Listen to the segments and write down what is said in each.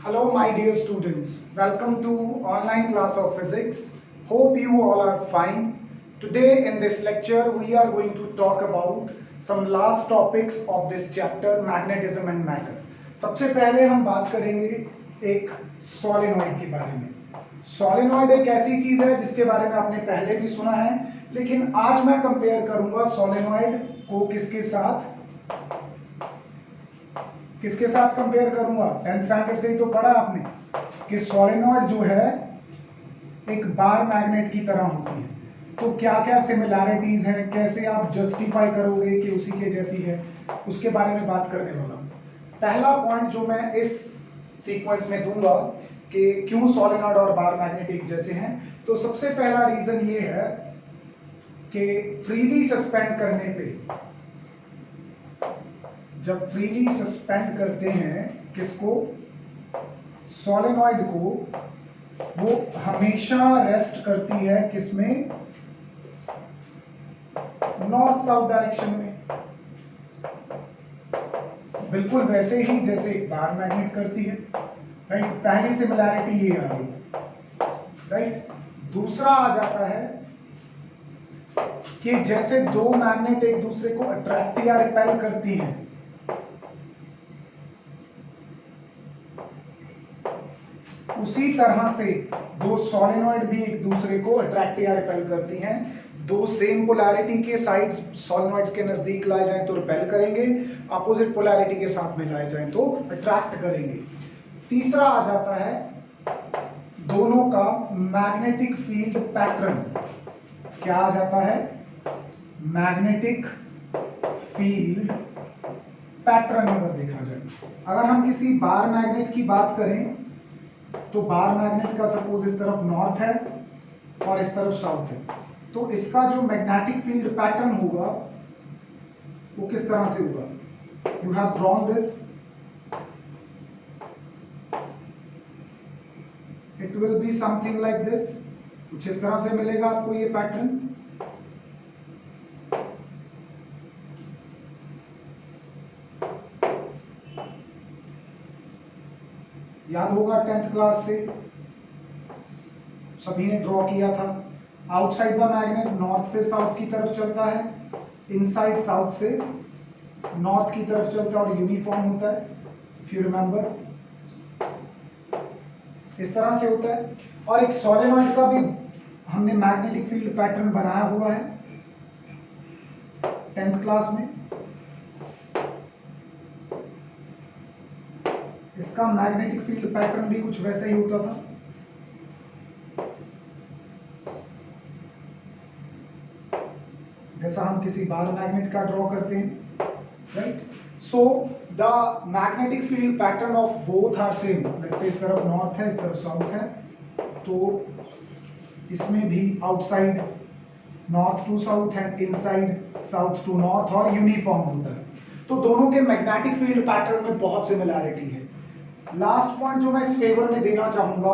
Hello my dear students, welcome to online class of physics. Hope you all are fine. Today in this lecture we are going to talk about some last topics of this chapter magnetism and matter. सबसे पहले हम बात करेंगे एक solenoid के बारे में. Solenoid एक ऐसी चीज है जिसके बारे में आपने पहले भी सुना है, लेकिन आज मैं कंपेयर करूंगा सोलेनॉइड को किसके साथ कंपेयर करूंगा. 10th स्टैंडर्ड से ही तो पढ़ा आपने कि सोलेनॉइड जो है एक बार मैग्नेट की तरह होती है. तो क्या क्या सिमिलैरिटीज हैं, कैसे आप जस्टिफाई करोगे कि उसी के जैसी है, उसके बारे में बात करने वाला हूं. पहला पॉइंट जो मैं इस सीक्वेंस में दूंगा कि क्यों सोलेनॉइड और बार मैग्नेट एक जैसे हैं, तो सबसे पहला रीजन ये है कि फ्रीली सस्पेंड करने पे, जब फ्रीली सस्पेंड करते हैं किसको, सोलेनॉइड को, वो हमेशा रेस्ट करती है किसमें, नॉर्थ साउथ डायरेक्शन में. बिल्कुल वैसे ही जैसे बार मैग्नेट करती है. राइट, पहली सिमिलैरिटी ये आ गई. राइट, दूसरा आ जाता है कि जैसे दो मैग्नेट एक दूसरे को अट्रैक्ट या रिपेल करती हैं, उसी तरह से दो सोलेनॉइड भी एक दूसरे को अट्रैक्ट या रिपेल करती हैं. दो सेम पोलैरिटी के साइड्स सोलेनॉइड्स के नजदीक लाए जाएं तो रिपेल करेंगे, अपोजिट पोलैरिटी के साथ में लाए जाएं तो अट्रैक्ट करेंगे. तीसरा आ जाता है दोनों का मैग्नेटिक फील्ड पैटर्न. क्या आ जाता है, मैग्नेटिक फील्ड पैटर्न. अगर देखा जाए, अगर हम किसी बार मैग्नेट की बात करें तो बार मैग्नेट का सपोज इस तरफ नॉर्थ है और इस तरफ साउथ है, तो इसका जो मैग्नेटिक फील्ड पैटर्न होगा वो किस तरह से होगा. You have drawn this, it will be something like this. कुछ इस तरह से मिलेगा आपको ये पैटर्न. याद होगा 10th क्लास से सभी ने ड्रॉ किया था. आउटसाइड द मैग्नेट नॉर्थ से साउथ की तरफ चलता है, इनसाइड साउथ से नॉर्थ की तरफ चलता है और यूनिफॉर्म होता है. इफ यू रिमेंबर, इस तरह से होता है. और एक सोलेनॉइड का भी हमने मैग्नेटिक फील्ड पैटर्न बनाया हुआ है 10th क्लास में. इसका मैग्नेटिक फील्ड पैटर्न भी कुछ वैसा ही होता था. जैसा हम किसी बार मैग्नेट का ड्रॉ करते हैं. Right, so the magnetic field pattern of both are same. Let's say इस तरफ नॉर्थ है, इस तरफ साउथ है, तो इसमें भी outside north to south and inside south to north और यूनिफॉर्म होता है. तो दोनों के मैग्नेटिक फील्ड पैटर्न में बहुत सिमिलैरिटी है. लास्ट पॉइंट जो मैं इस फेवर में देना चाहूंगा,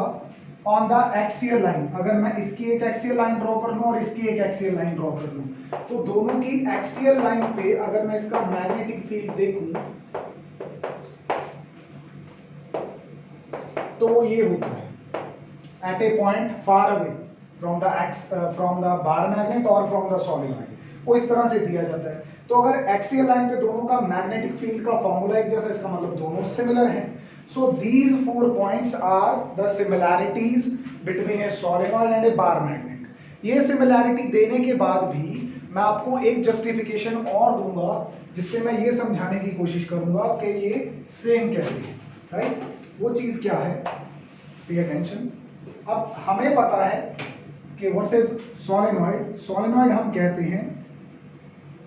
ऑन द एक्सियल लाइन, अगर मैं इसकी एक एक्सियल लाइन ड्रॉ कर लूं और इसकी एक एक्सियल लाइन ड्रॉ कर लूं, तो दोनों की एक्सियल लाइन पे अगर मैं इसका मैग्नेटिक फील्ड देखूं तो वो ये होता है at a point far away from the bar magnet और फ्रॉम द सोलेनॉइड. वो इस तरह से दिया जाता है. तो अगर एक्सियल लाइन पे दोनों का मैग्नेटिक फील्ड का फॉर्मूला एक जैसा, इसका मतलब दोनों सिमिलर हैं. So these 4 points are the similarities between a solenoid and a bar magnet. ये सिमिलैरिटी देने के बाद भी मैं आपको एक जस्टिफिकेशन और दूंगा जिससे मैं ये समझाने की कोशिश करूंगा कि ये सेम कैसे है. राइट, वो चीज क्या है, पे अटेंशन. अब हमें पता है कि व्हाट इज सोलेनॉइड. सोलेनॉइड हम कहते हैं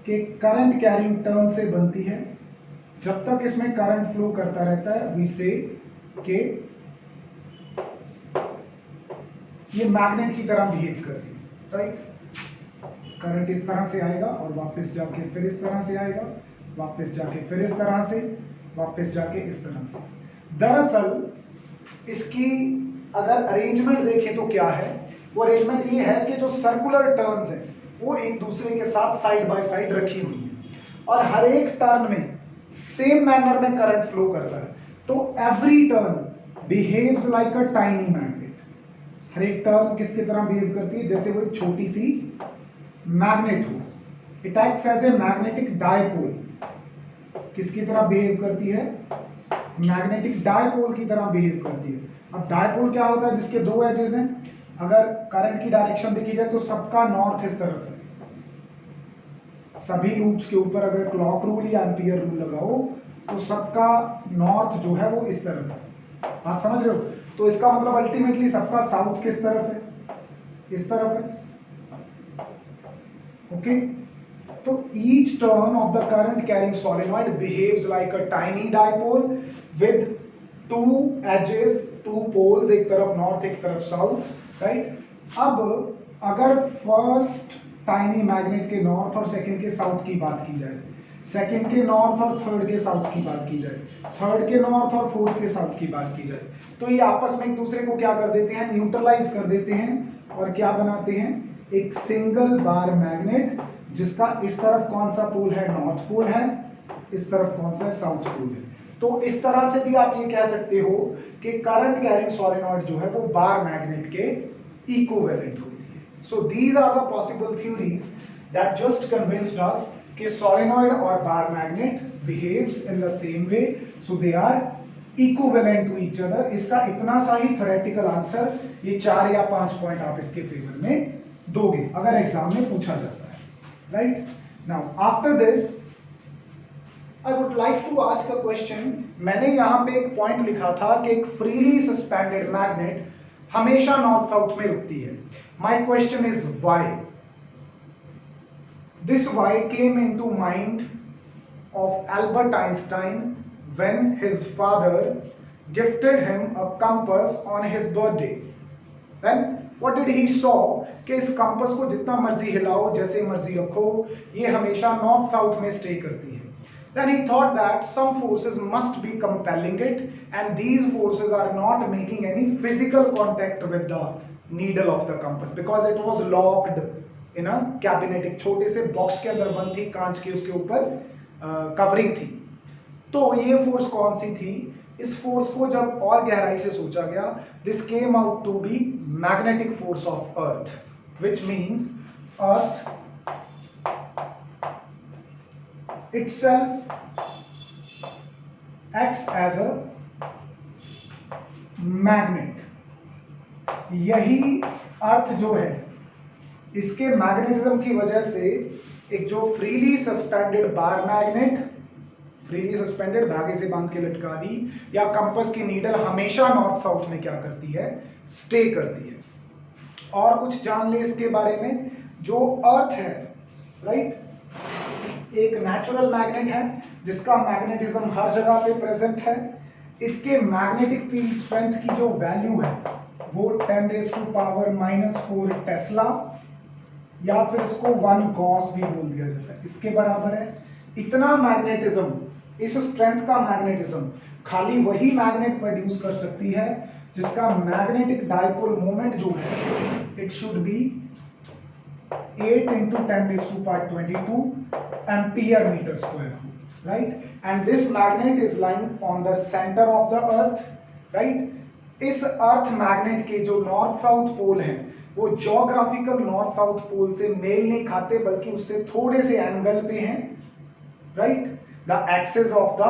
कि करंट कैरिंग टर्न से बनती है. जब तक इसमें करंट फ्लो करता रहता है वी से के ये मैग्नेट की तरह बिहेव कर रही है. राइट, करंट इस तरह से आएगा और वापस जाके फिर इस तरह से आएगा, वापस जाके फिर इस तरह से, वापस जाके इस तरह से. दरअसल इसकी अगर अरेंजमेंट देखें तो क्या है, वो अरेंजमेंट ये है कि जो सर्कुलर टर्न्स हैं वो एक दूसरे के साथ साइड बाय साइड रखी हुई है और हर एक टर्न में सेम मैनर में करंट फ्लो करता है. तो every turn behaves like a tiny magnet. हर एक टर्म किसकी तरह बिहेव करती है? जैसे वो एक छोटी सी मैग्नेट हो। It acts as a magnetic dipole. किसकी तरह बिहेव करती है? मैग्नेटिक डायपोल की तरह बिहेव करती है। अब डायपोल क्या होता है? जिसके दो एजेस हैं। अगर करंट की डायरेक्शन देखी जाए तो सबका नॉर्थ इस तरफ है। सभी लूप्स के ऊपर अगर क्लॉक रूल या एम्पियर रूल लगाओ तो सबका नॉर्थ जो है वो इस तरफ है। आप समझ रहे हो? तो इसका मतलब अल्टीमेटली सबका साउथ किस तरफ है? इस तरफ है। ओके, तो each turn of the current carrying solenoid behaves like a tiny dipole with two edges, two poles, एक तरफ नॉर्थ एक तरफ साउथ, राइट। अब अगर फर्स्ट टाइनी मैग्नेट के नॉर्थ और सेकंड के साउथ की बात की जाए, सेकंड के नॉर्थ और थर्ड के साउथ की बात की जाए, थर्ड के नॉर्थ और फोर्थ के साउथ की बात की जाए, तो ये आपस में एक दूसरे को क्या कर देते हैं? न्यूट्रलाइज कर देते हैं और क्या बनाते हैं? एक सिंगल बार मैग्नेट, जिसका इस तरफ कौन सा पोल है? नॉर्थ पोल है, इस तरफ कौन सा है? साउथ पोल है। तो इस तरह से भी आप ये कह सकते हो कि करंट कैरिंग सोलेनॉइड जो है वो बार मैग्नेट के इक्विवेलेंट होती है। So these are the possible theories that just convinced us कि सोलेनॉइड और bar magnet behaves in the same way, so they are equivalent to each other. इसका इतना सा ही थ्योरेटिकल आंसर, ये 4 या 5 पॉइंट आप इसके फेवर में दोगे अगर एग्जाम में पूछा जाता है। Right? Now, after this, I would like to ask a question. मैंने यहाँ पे एक पॉइंट लिखा था कि एक फ्रीली सस्पेंडेड मैग्नेट हमेशा नॉर्थ साउथ में रुकती है। My question is why? This why came into mind of Albert Einstein when his father gifted him a compass on his birthday. Then what did he saw कि इस compass को जितना मर्जी हिलाओ, जैसे मर्जी रखो, ये हमेशा नॉर्थ साउथ में स्टे करती है। Then he thought that some forces must be compelling it and these forces are not making any physical contact with the needle of the compass because it was locked in a cabinet। एक छोटे से box के अंदर बंद थी, कांच की उसके ऊपर कवरिंग थी। तो ये फोर्स कौन सी थी? इस फोर्स को जब और गहराई से सोचा गया, this came out to be magnetic force of earth, which means earth itself acts as a magnet। यही अर्थ जो है, इसके मैग्नेटिज्म की वजह से एक जो freely suspended bar magnet, freely suspended धागे से बांध के लटका दी, या कंपास की नीडल हमेशा नॉर्थ साउथ में क्या करती है? स्टे करती है। और कुछ जान ले इसके बारे में। जो अर्थ है, राइट, एक नेचुरल मैग्नेट है जिसका मैग्नेटिज्म हर जगह पे प्रेजेंट है। इसके मैग्नेटिक फील्ड स्ट्रेंथ की जो वैल्यू है वो 10⁻⁻⁴ टेस्ला, या फिर इसको 1 गॉस भी बोल दिया जाता है, इसके बराबर है। इतना मैग्नेटिज्म, इस स्ट्रेंथ का मैग्नेटिज्म खाली वही मैग्नेट प्रोड्यूस कर सकती है जिसका मैग्नेटिक डायपोल मोमेंट जो है it should be 8 × 10⁻22 ampere metre square, right. And this magnet is lying on the centre of the earth, right. इस अर्थ मैग्नेट के जो नॉर्थ साउथ पोल हैं वो ज्योग्राफिकल नॉर्थ साउथ पोल से mail नहीं खाते, बल्कि उससे थोड़े से एंगल पे हैं, right. The axis of the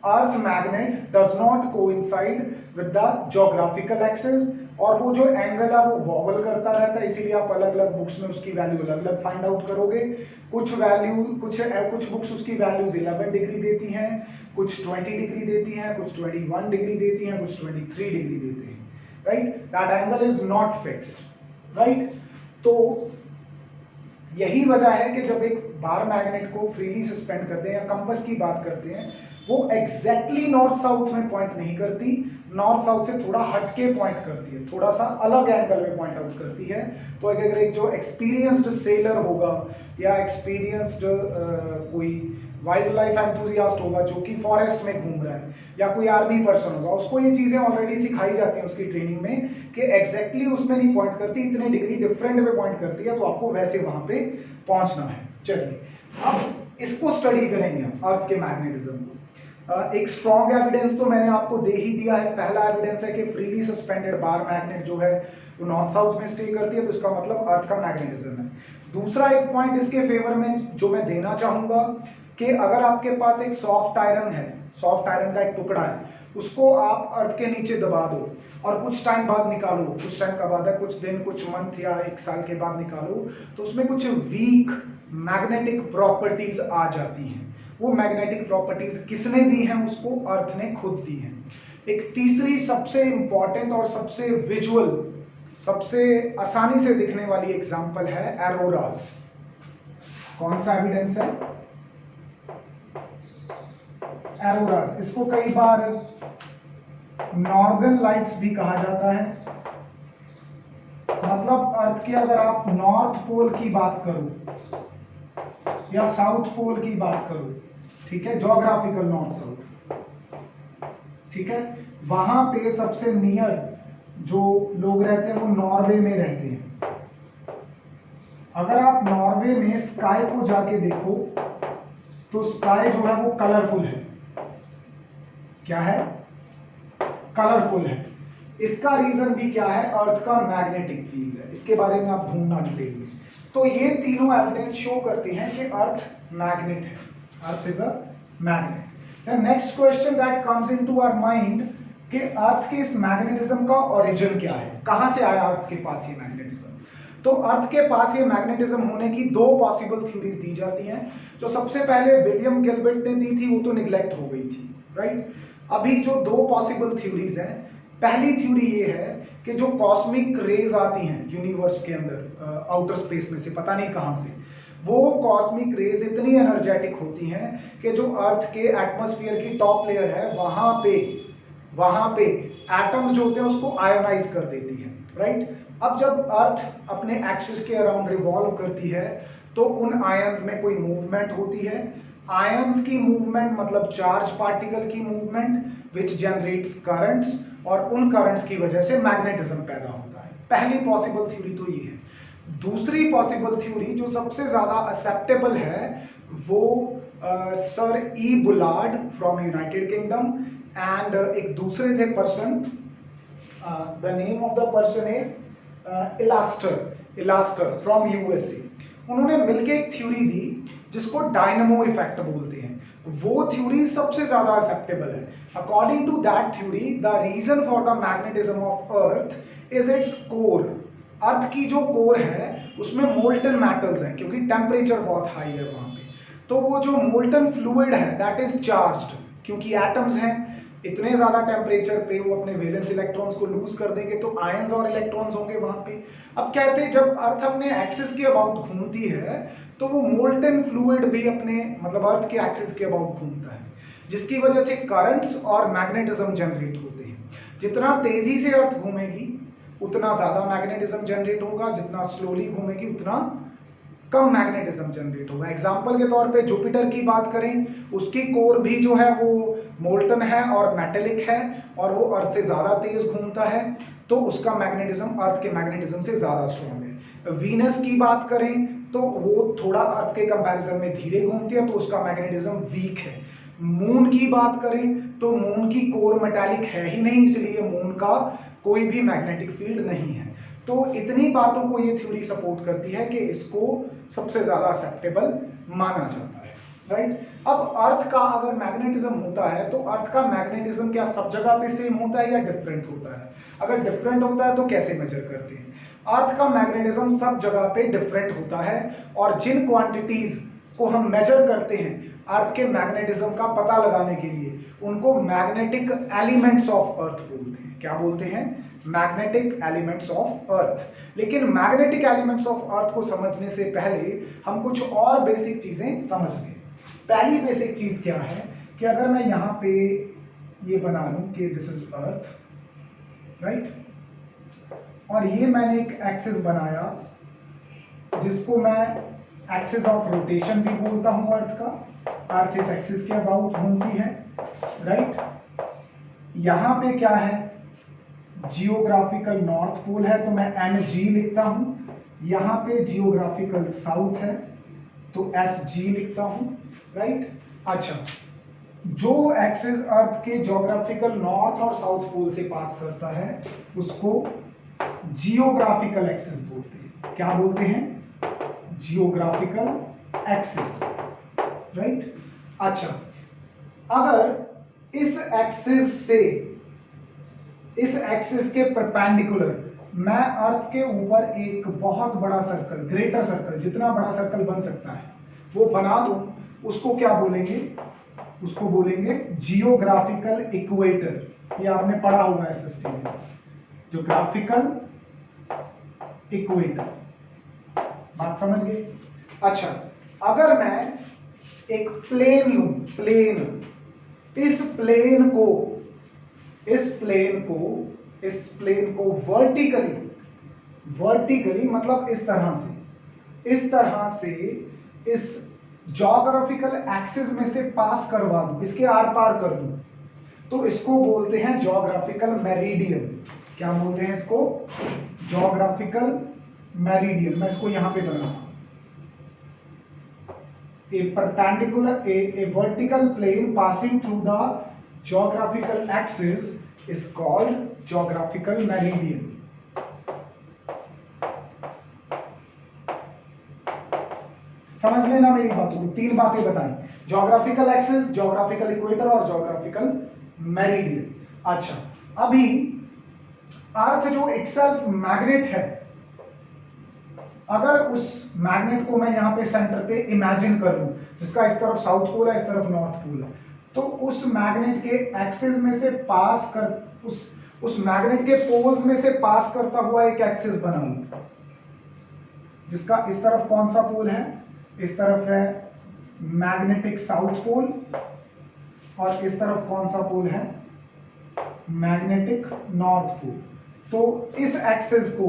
earth magnet does not coincide with the geographical axis, और वो जो एंगल है वो वॉवल करता रहता है, इसीलिए आप अलग अलग बुक्स में उसकी वैल्यू अलग अलग फाइंड आउट करोगे। कुछ बुक्स उसकी वैल्यूज 11 डिग्री देती हैं, कुछ 20 डिग्री देती हैं, कुछ 21 डिग्री देती हैं, कुछ 23 डिग्री देते हैं, right. That angle is not fixed, right. तो यही वजह है कि जब एक बार मैग्नेट को फ्रीली सस्पेंड करते हैं या कंपास की बात करते हैं, वो एग्जैक्टली नॉर्थ साउथ में पॉइंट नहीं करती, नॉर्थ साउथ से थोड़ा हटके पॉइंट करती है, थोड़ा सा अलग एंगल में पॉइंट आउट करती है। तो अगर एक जो एक्सपीरियंस्ड सेलर होगा या एक्सपीरियंस्ड कोई वाइल्ड लाइफ एंथुजियास्ट होगा जो कि फॉरेस्ट में घूम रहा है, या कोई आर्मी पर्सन होगा, उसको ये चीजें ऑलरेडी सिखाई जाती हैं उसकी ट्रेनिंग में कि एग्जैक्टली उसमें नहीं पॉइंट करती, इतने डिग्री डिफरेंट में पॉइंट करती है, तो आपको वैसे वहां पे पहुंचना है। चलिए अब इसको स्टडी करेंगे हम, अर्थ के मैग्नेटिज्म को। एक स्ट्रॉन्ग एविडेंस तो मैंने आपको दे ही दिया है। पहला एविडेंस है कि फ्रीली सस्पेंडेड बार मैग्नेट जो है वो नॉर्थ साउथ में स्टे करती है, तो इसका मतलब अर्थ का मैग्नेटिज्म है। दूसरा एक पॉइंट इसके फेवर में जो मैं देना चाहूंगा कि अगर आपके पास एक सॉफ्ट आयरन है, सॉफ्ट आयरन का एक टुकड़ा है, उसको आप अर्थ के नीचे दबा दो और कुछ टाइम बाद निकालो, कुछ टाइम का बाद है, कुछ दिन, कुछ मंथ या एक साल के बाद निकालो, तो उसमें कुछ वीक मैग्नेटिक प्रॉपर्टीज आ जाती हैं। वो मैग्नेटिक प्रॉपर्टीज किसने दी हैं? उसको अर्थ ने खुद दी हैं। एक तीसरी सबसे इंपॉर्टेंट और सबसे विजुअल, सबसे आसानी से दिखने वाली एग्जांपल है एरोराज। कौन सा एविडेंस है? एरोराज। इसको कई बार नॉर्दर्न लाइट्स भी कहा जाता है। मतलब अर्थ की अगर आप नॉर्थ पोल की बात करो या साउथ पोल की बात करो, ठीक है, ज्योग्राफिकल नॉर्थ साउथ, ठीक है, वहां पे सबसे नियर जो लोग रहते हैं वो नॉर्वे में रहते हैं। अगर आप नॉर्वे में स्काई को जाके देखो तो स्काई जो है वो कलरफुल है। क्या है? कलरफुल है। इसका रीजन भी क्या है? अर्थ का मैग्नेटिक फील्ड है। इसके बारे में आप ढूंढना डिटेल में। तो ये तीनों एविडेंस शो करते हैं कि अर्थ मैग्नेट है। Earth is a magnet. The next question that comes into our mind कि अर्थ के इस मैग्नेटिज्म का ओरिजिन क्या है? कहां से आया अर्थ के पास ये मैग्नेटिज्म? तो अर्थ के पास ये मैग्नेटिज्म होने की दो पॉसिबल थ्योरीज दी जाती हैं। जो सबसे पहले विलियम गिलबर्ट ने दी थी वो तो निग्लेक्ट हो गई थी, राइट। अभी जो दो पॉसिबल थ्योरीज हैं, पहली थ्योरी ये है कि जो कॉस्मिक रेज आती हैं यूनिवर्स के अंदर आउटर स्पेस में से, पता नहीं कहां से, वो कॉस्मिक रेज इतनी एनर्जेटिक होती हैं कि जो अर्थ के एटमॉस्फेयर की टॉप लेयर है वहां पे एटम्स जो होते हैं उसको आयोनाइज कर देती है, राइट। अब जब अर्थ अपने एक्सिस के अराउंड रिवॉल्व करती है तो उन आयंस में कोई मूवमेंट होती है। आयंस की मूवमेंट मतलब चार्ज पार्टिकल की मूवमेंट विच जनरेट्स करंट्स, और उन करंट्स की वजह से मैग्नेटिज्म पैदा होता है। पहली पॉसिबल थ्योरी तो ये है। दूसरी पॉसिबल थ्योरी जो सबसे ज्यादा एक्सेप्टेबल है वो sir E Bullard from United Kingdom and एक दूसरे थे person, the name of the person is Elsasser from USA. उन्होंने मिलके एक थ्योरी दी जिसको डायनामो इफेक्ट बोलते हैं। वो थ्योरी सबसे ज्यादा एक्सेप्टेबल है। According to that theory the reason for the magnetism of earth is its core. Earth की जो कोर है उसमें मोल्टन मेटल्स हैं, क्योंकि टेम्परेचर बहुत हाई है वहां पे। तो वो जो मोल्टन फ्लूइड है दैट इज चार्ज्ड, क्योंकि एटम्स हैं, इतने ज्यादा टेम्परेचर पे वो अपने वैलेंस इलेक्ट्रॉन्स को लूज कर देंगे तो आयंस और इलेक्ट्रॉन्स होंगे वहां पे। अब कहते हैं जब अर्थ अपने एक्सिस के अबाउट घूमती है तो वो मोल्टन फ्लूइड भी अपने मतलब अर्थ के एक्सिस के अबाउट घूमता है, जिसकी वजह से करंट्स और मैग्नेटिज्म जनरेट होते हैं। जितना तेजी से अर्थ घूमेगी उतना ज्यादा मैग्नेटिज्म जनरेट होगा, जितना स्लोली घूमेगी उतना कम मैग्नेटिज्म जनरेट होगा। एग्जाम्पल के तौर पे जुपिटर की बात करें, उसकी कोर भी जो है वो मोल्टन है और मेटेलिक है और वो अर्थ से ज्यादा तेज घूमता है, तो उसका मैग्नेटिज्म अर्थ के मैग्नेटिज्म से ज्यादा स्ट्रॉन्ग है। वीनस की बात करें तो वो थोड़ा अर्थ के कंपैरिजन में धीरे घूमती है, तो उसका मैग्नेटिज्म वीक है। मून की बात करें तो मून की कोर मेटालिक है ही नहीं, इसलिए मून का कोई भी मैग्नेटिक फील्ड नहीं है। तो इतनी बातों को ये थ्योरी सपोर्ट करती है कि इसको सबसे ज्यादा एक्सेप्टेबल माना जाता है, राइट। अब अर्थ का अगर मैग्नेटिज्म होता है तो अर्थ का मैग्नेटिज्म क्या सब जगह पे सेम होता है या डिफरेंट होता है? अगर डिफरेंट होता है तो कैसे मेजर करते हैं? अर्थ का मैग्नेटिज्म सब जगह पे डिफरेंट होता है, और जिन क्वांटिटीज को हम मेजर करते हैं अर्थ के मैग्नेटिज्म का पता लगाने के लिए, उनको मैग्नेटिक एलिमेंट्स ऑफ अर्थ बोलते हैं। क्या बोलते हैं? Magnetic elements of earth. लेकिन मैग्नेटिक एलिमेंट्स ऑफ अर्थ को समझने से पहले हम कुछ और बेसिक चीजें समझ लें। पहली बेसिक चीज क्या है कि अगर मैं यहां पे ये बना लूं कि दिस इज अर्थ, राइट, और ये मैंने एक एक्सिस बनाया जिसको मैं एक्सिस ऑफ रोटेशन भी बोलता हूं अर्थ का। अर्थ इस एक्सिस के अबाउट घूमती है, राइट। यहां पे क्या है? जियोग्राफिकल नॉर्थ पोल है तो मैं NG लिखता हूं। यहां पे जियोग्राफिकल साउथ है तो SG लिखता हूं, राइट। अच्छा, जो एक्सिस अर्थ के ज्योग्राफिकल नॉर्थ और साउथ पोल से पास करता है उसको जियोग्राफिकल एक्सिस बोलते हैं। क्या बोलते हैं? Geographical axis, right. अच्छा, अगर इस एक्सिस के परपेंडिकुलर मैं अर्थ के ऊपर एक बहुत बड़ा सर्कल, ग्रेटर सर्कल, जितना बड़ा सर्कल बन सकता है वो बना दूं, उसको क्या बोलेंगे? उसको बोलेंगे जियोग्राफिकल इक्वेटर। ये आपने पढ़ा हुआ है एसएसटी में, जियोग्राफिकल इक्वेटर। बात समझ गए? अच्छा, अगर मैं एक प्लेन लूं, प्लेन, इस प्लेन को वर्टिकली मतलब इस तरह से इस ज्योग्राफिकल एक्सिस में से पास करवा दूं, इसके आर पार कर दूं, तो इसको बोलते हैं ज्योग्राफिकल मेरिडियन। क्या बोलते हैं इसको? Geographical meridian. मैं इसको यहां पे बनाता हूं, a vertical plane passing through the geographical axis is called geographical meridian. समझ लेना मेरी बातों को, तीन बातें बताई, ज्योग्राफिकल एक्सिस, ज्योग्राफिकल इक्वेटर और ज्योग्राफिकल मेरिडियन। अच्छा, अभी अर्थ जो इटसेल्फ मैग्नेट है, अगर उस मैग्नेट को मैं यहां पे सेंटर पे इमेजिन कर लूं, जिसका इस तरफ साउथ पोल है, इस तरफ नॉर्थ पोल है, तो उस मैग्नेट के एक्सिस में से पास कर उस मैग्नेट के पोल्स में से पास करता हुआ एक एक्सिस बना लूं, जिसका इस तरफ कौन सा पोल है? इस तरफ है मैग्नेटिक साउथ पोल, और इस तरफ कौन सा पोल है? Magnetic north pole. तो इस एक्सिस को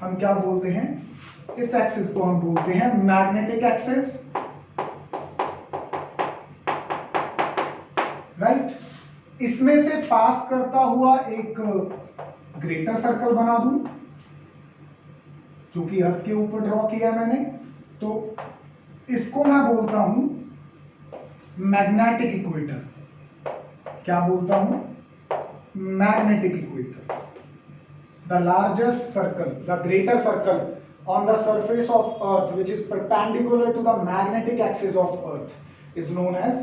हम क्या बोलते हैं? इस एक्सिस को हम बोलते हैं मैग्नेटिक एक्सिस, राइट। इसमें से पास करता हुआ एक ग्रेटर सर्कल बना दूं, जो कि अर्थ के ऊपर ड्रॉ किया मैंने, तो इसको मैं बोलता हूं मैग्नेटिक इक्वेटर। क्या बोलता हूं? Magnetic equator. The largest circle, the greater circle on the surface of Earth, which is perpendicular to the magnetic axis of Earth, is known as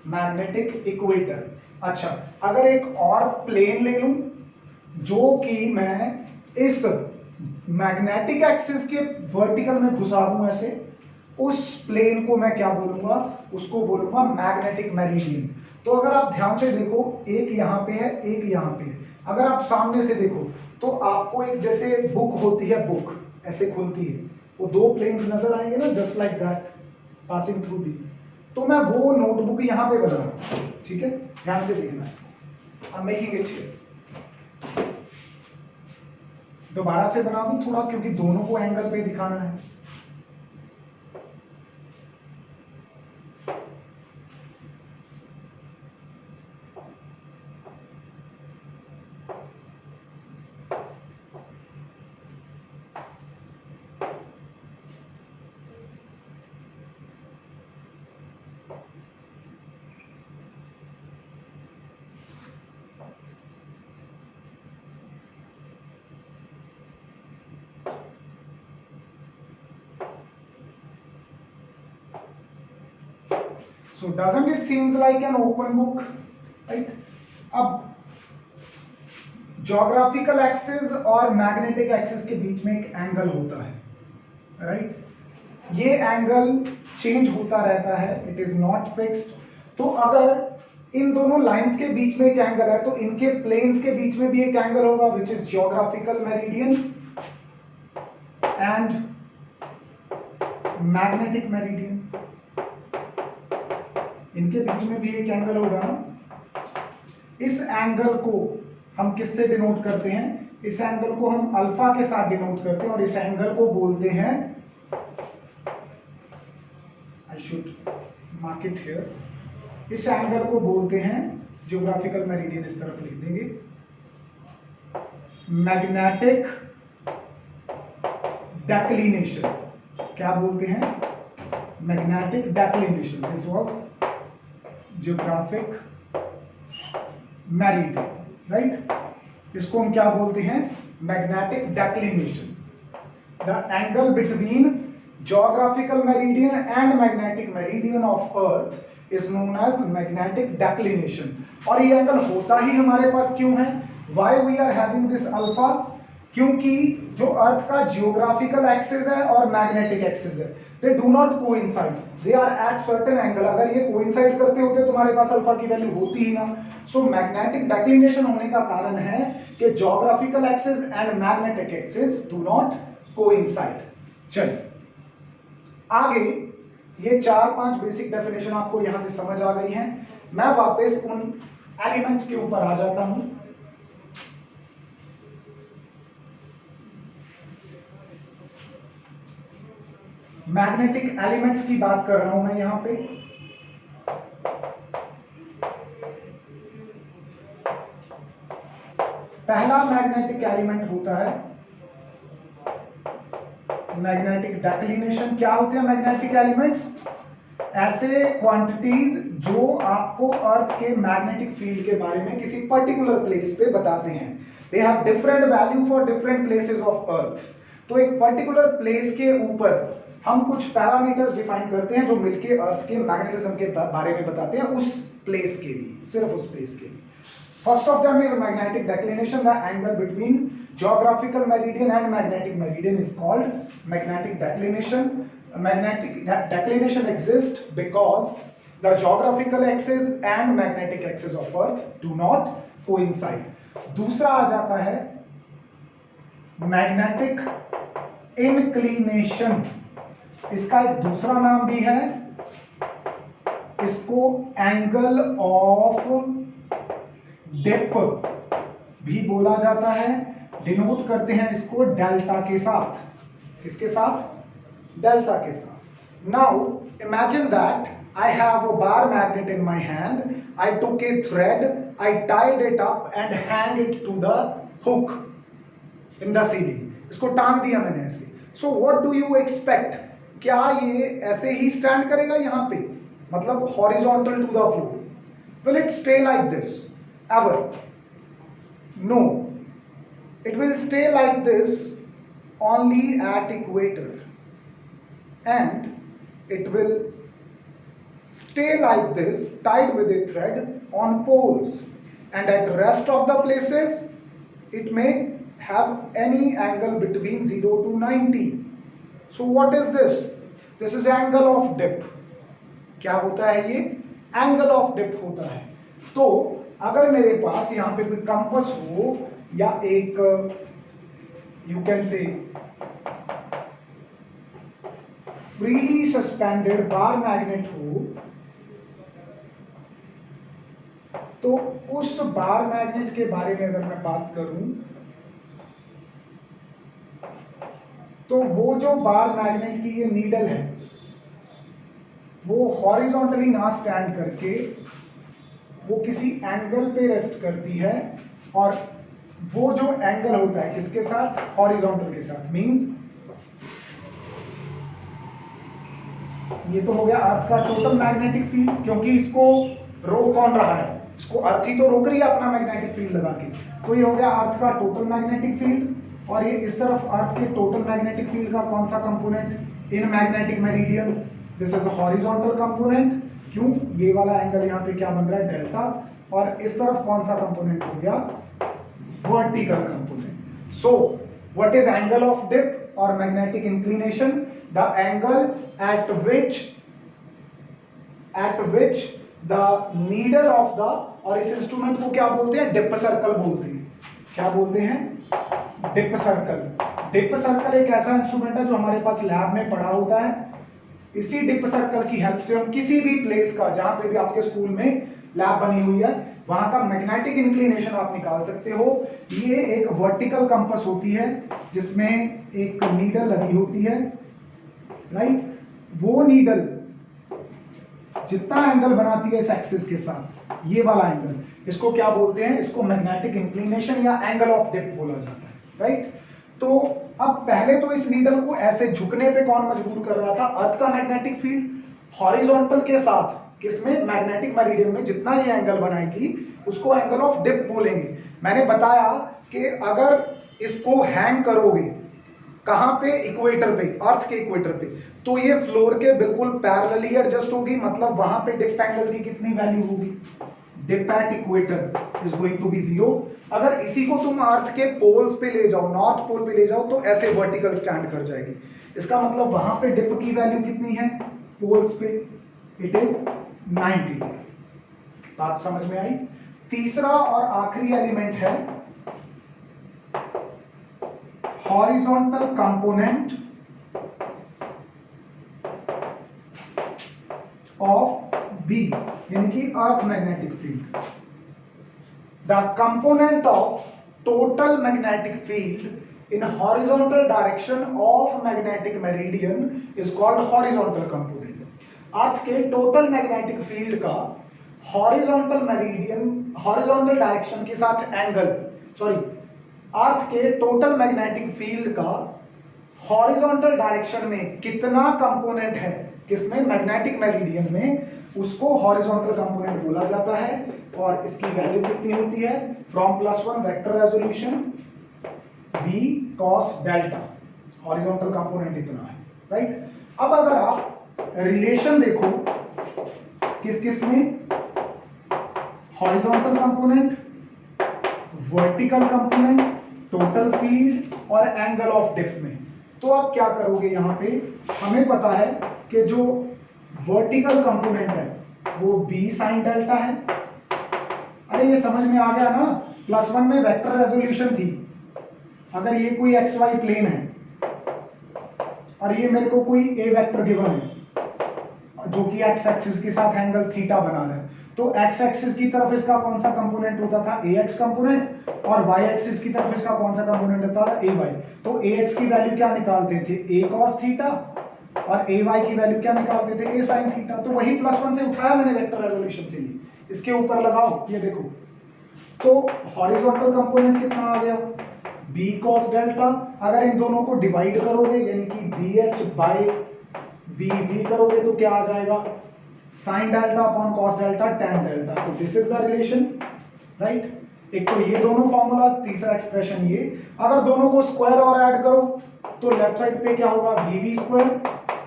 magnetic equator. अच्छा, अगर एक और प्लेन ले लूं, जो कि मैं इस मैग्नेटिक एक्सिस के वर्टिकल में घुसा दूं ऐसे, उस प्लेन को मैं क्या बोलूंगा? उसको बोलूंगा मैग्नेटिक मेरिडियन। तो अगर आप ध्यान से देखो, एक यहां पे है, एक यहां पे है। अगर आप सामने से देखो तो आपको एक जैसे बुक होती है, बुक ऐसे खुलती है, वो दो प्लेन्स नजर आएंगे ना, just like that passing through these. तो मैं वो नोटबुक यहां पे बना रहा हूं, ठीक है? ध्यान से देखना इसको, I am making it here. दोबारा से बना दूं थोड़ा, क्योंकि दोनों को एंगल पे दिखाना है। So doesn't it seems like an open book, right? अब ज्योग्राफिकल एक्सिस और मैग्नेटिक एक्सिस के बीच में एक एंगल होता है, राइट? ये एंगल चेंज होता रहता है, इट इज नॉट फिक्स्ड। तो अगर इन दोनों लाइंस के बीच में एक एंगल है, तो इनके प्लेन्स के बीच में भी एक एंगल होगा, which is geographical meridian and magnetic meridian. इनके बीच में भी एक एंगल होगा ना। इस एंगल को हम किससे डिनोट करते हैं? इस एंगल को हम अल्फा के साथ डिनोट करते हैं, और इस एंगल को बोलते हैं, I should mark it here, इस एंगल को बोलते हैं ज्योग्राफिकल मेरिडियन। इस तरफ लिख देंगे मैग्नेटिक डेक्लिनेशन। क्या बोलते हैं? Magnetic declination. This was geographic meridian, right. इसको हम क्या बोलते हैं? Magnetic declination. The angle between geographical meridian and magnetic meridian of earth is known as magnetic declination। और ये एंगल होता ही हमारे पास क्यों है? why we are having this alpha? क्योंकि जो अर्थ का जियोग्राफिकल एक्सिस है और मैग्नेटिक एक्सिस है, they do not coincide, they are at certain angle. अगर ये कोइंसाइड करते होते तो हमारे पास अल्फा की वैल्यू होती ही ना। सो मैग्नेटिक डेक्लिनेशन होने का कारण है कि geographical axis and magnetic axis do not coincide. चलिए आगे, ये 4-5 बेसिक डेफिनेशन आपको यहां से समझ आ गई हैं। मैं वापस उन एलिमेंट्स के ऊपर आ जाता हूं। मैग्नेटिक एलिमेंट्स की बात कर रहा हूं मैं यहां पे। पहला मैग्नेटिक एलिमेंट होता है मैग्नेटिक डेक्लिनेशन। क्या होते हैं मैग्नेटिक एलिमेंट्स? ऐसे क्वांटिटीज जो आपको अर्थ के मैग्नेटिक फील्ड के बारे में किसी पर्टिकुलर प्लेस पे बताते हैं। They have different value for different places of earth. तो एक पर्टिकुलर प्लेस के ऊपर हम कुछ पैरामीटर्स डिफाइन करते हैं जो मिलके अर्थ के मैग्नेटिज्म के बारे में बताते हैं, उस प्लेस के लिए, सिर्फ उस प्लेस के लिए। First of them is magnetic declination. The angle between geographical meridian and magnetic meridian is called magnetic declination. Magnetic declination exists because the geographical axis and magnetic axis of Earth do not coincide. दूसरा आ जाता है magnetic inclination. इसका एक दूसरा नाम भी है, इसको एंगल ऑफ डिप भी बोला जाता है। डिनोट करते हैं इसको डेल्टा के साथ। किसके साथ? डेल्टा के साथ। Now imagine that I have a bar magnet in my hand, I took a thread, I tied it up and hang it to the hook in the ceiling. इसको टांग दिया मैंने ऐसे। So what do you expect? क्या ये ऐसे ही stand करेगा यहां पे, मतलब horizontal to the floor? Will it stay like this ever? No, it will stay like this only at equator, and it will stay like this tied with a thread on poles, and at rest of the places it may have any angle between 0 to 90. So what is this? This is angle of dip. क्या होता है ये? angle of dip होता है। तो अगर मेरे पास यहां पे कोई कंपास हो या एक you can say freely suspended bar magnet हो, तो उस बार मैग्नेट के बारे में अगर मैं बात करूं तो वो जो बार मैग्नेट की ये नीडल है वो हॉरिजॉन्टली ना स्टैंड करके वो किसी एंगल पे रेस्ट करती है, और वो जो एंगल होता है किसके साथ? हॉरिजॉन्टल के साथ। मींस ये तो हो गया अर्थ का टोटल मैग्नेटिक फील्ड, क्योंकि इसको रोक कौन रहा है? इसको अर्थ ही तो रोक रही है अपना मैग्नेटिक फील्ड लगा के। तो ये हो गया अर्थ का टोटल मैग्नेटिक फील्ड, और ये इस तरफ अर्थ के टोटल मैग्नेटिक फील्ड का कौन सा component? In magnetic meridian. This is a horizontal component. क्यों? ये वाला एंगल यहाँ पे क्या बन रहा है? डेल्टा। और इस तरफ कौन सा कंपोनेंट हो गया? Vertical component. So what is angle of dip और magnetic inclination? The angle at which the needle of the, और इस इंस्ट्रूमेंट को क्या बोलते हैं? डिप सर्कल बोलते हैं। क्या बोलते हैं? Dip circle. डिप सर्कल एक ऐसा इंस्ट्रूमेंट है जो हमारे पास लैब में पड़ा होता है। इसी डिप सर्कल की हेल्प से हम किसी भी प्लेस का, जहां पे भी आपके स्कूल में लैब बनी हुई है, वहां का मैग्नेटिक इंक्लिनेशन आप निकाल सकते हो। ये एक वर्टिकल कंपास होती है जिसमें एक नीडल लगी होती है, राइट। वो नीडल जितना एंगल बनाती है इस एक्सिस के साथ, ये वाला एंगल, इसको क्या बोलते हैं? इसको मैग्नेटिक इंक्लिनेशन या एंगल ऑफ डिप बोला जाता है, राइट। तो अब पहले तो इस नीडल को ऐसे झुकने पे कौन मजबूर कर रहा था? अर्थ का मैग्नेटिक फील्ड। हॉरिजॉन्टल के साथ किसमें, मैग्नेटिक मेरिडियन में जितना ये एंगल बनाएगी उसको एंगल ऑफ डिप बोलेंगे। मैंने बताया कि अगर इसको हैंग करोगे कहां पे, इक्वेटर पे, अर्थ के इक्वेटर पे, तो ये फ्लोर के बिल्कुल पैरेलली एडजस्ट होगी, मतलब वहां पे डिप एंगल की कितनी वैल्यू होगी, dip at equator is going to be 0। अगर इसी को तुम अर्थ के पोल्स पे ले जाओ, नॉर्थ पोल पे ले जाओ, तो ऐसे वर्टिकल स्टैंड कर जाएगी। इसका मतलब वहां पे डिप की वैल्यू कितनी है पोल्स पे, इट इज 90 डिग्री। बात समझ में आई। तीसरा और आखिरी एलिमेंट है हॉरिजॉन्टल कंपोनेंट ऑफ बी, यानी कि earth magnetic field. The component of total magnetic field in horizontal direction of magnetic meridian is called horizontal component. Earth के टोटल मैग्नेटिक फील्ड का हॉरिजॉन्टल मेरिडियन, हॉरिजॉन्टल डायरेक्शन के साथ angle, sorry, earth के total magnetic field का horizontal direction में कितना component है, किसमें, मैग्नेटिक मेरिडियन में, उसको हॉरिजॉन्टल कंपोनेंट बोला जाता है। और इसकी वैल्यू कितनी होती है, from +1 vector resolution b cos delta, horizontal component इतना है, राइट। अब अगर आप रिलेशन देखो किस किस में, horizontal component, vertical component, total field और एंगल ऑफ डिप में, तो आप क्या करोगे, यहां पे हमें पता है कि जो वर्टिकल कंपोनेंट है वो b sin डेल्टा है। अरे ये समझ में आ गया ना, +1 में वेक्टर रेजोल्यूशन थी। अगर ये कोई xy प्लेन है और ये मेरे को कोई a वेक्टर गिवन है जो कि x एक्सिस के साथ एंगल थीटा बना रहा है, तो x एक्सिस की तरफ इसका कौन सा कंपोनेंट होता था, ax कंपोनेंट, और y एक्सिस की तरफ इसका कौन सा कंपोनेंट होता था, ay। तो ax की वैल्यू क्या निकालते थे, a cos थीटा, और ay की वैल्यू क्या निकालते थे, a sin थीटा। तो वही +1 से उठाया मैंने वेक्टर रेजोल्यूशन से, ही इसके ऊपर लगाओ, ये देखो, तो हॉरिजॉन्टल कंपोनेंट कितना आ गया, b cos डेल्टा। अगर इन दोनों को डिवाइड करोगे, यानी कि bh बाय bv करोगे, तो क्या आ जाएगा, sin delta upon cos delta tan delta. तो this is the relation, right. एक तो ये दोनों फॉर्मूलाज, तीसरा एक्सप्रेशन ये। अगर दोनों को स्क्वायर और ऐड करो तो लेफ्ट साइड पे क्या होगा, bv square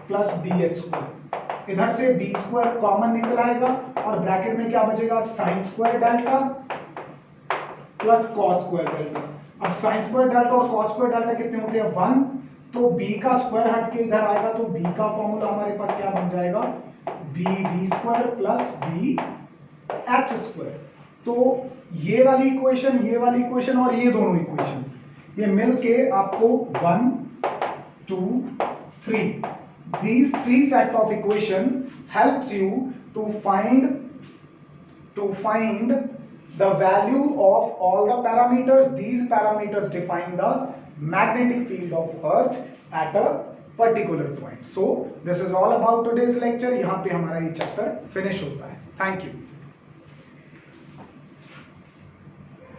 plus bh square, इधर से b स्क्वायर कॉमन निकल आएगा और ब्रैकेट में क्या बचेगा, sin square delta plus cos square delta. अब sin स्क्वायर डेल्टा और cos स्क्वायर डेल्टा कितने होते हैं, 1, तो b का स्क्वायर हट के इधर आएगा, तो b का फॉर्मूला हमारे पास क्या बन जाएगा, bv square plus bh square. तो ये वाली इक्वेशन, ये वाली इक्वेशन और ये दोनों इक्वेशंस, ये मिलके आपको 1, 2, 3, these 3 set of equation helps you to find the value of all the parameters. These parameters define the magnetic field of earth at a particular point. So this is all about today's lecture. यहाँ पे हमारा ये chapter finish होता है। Thank you.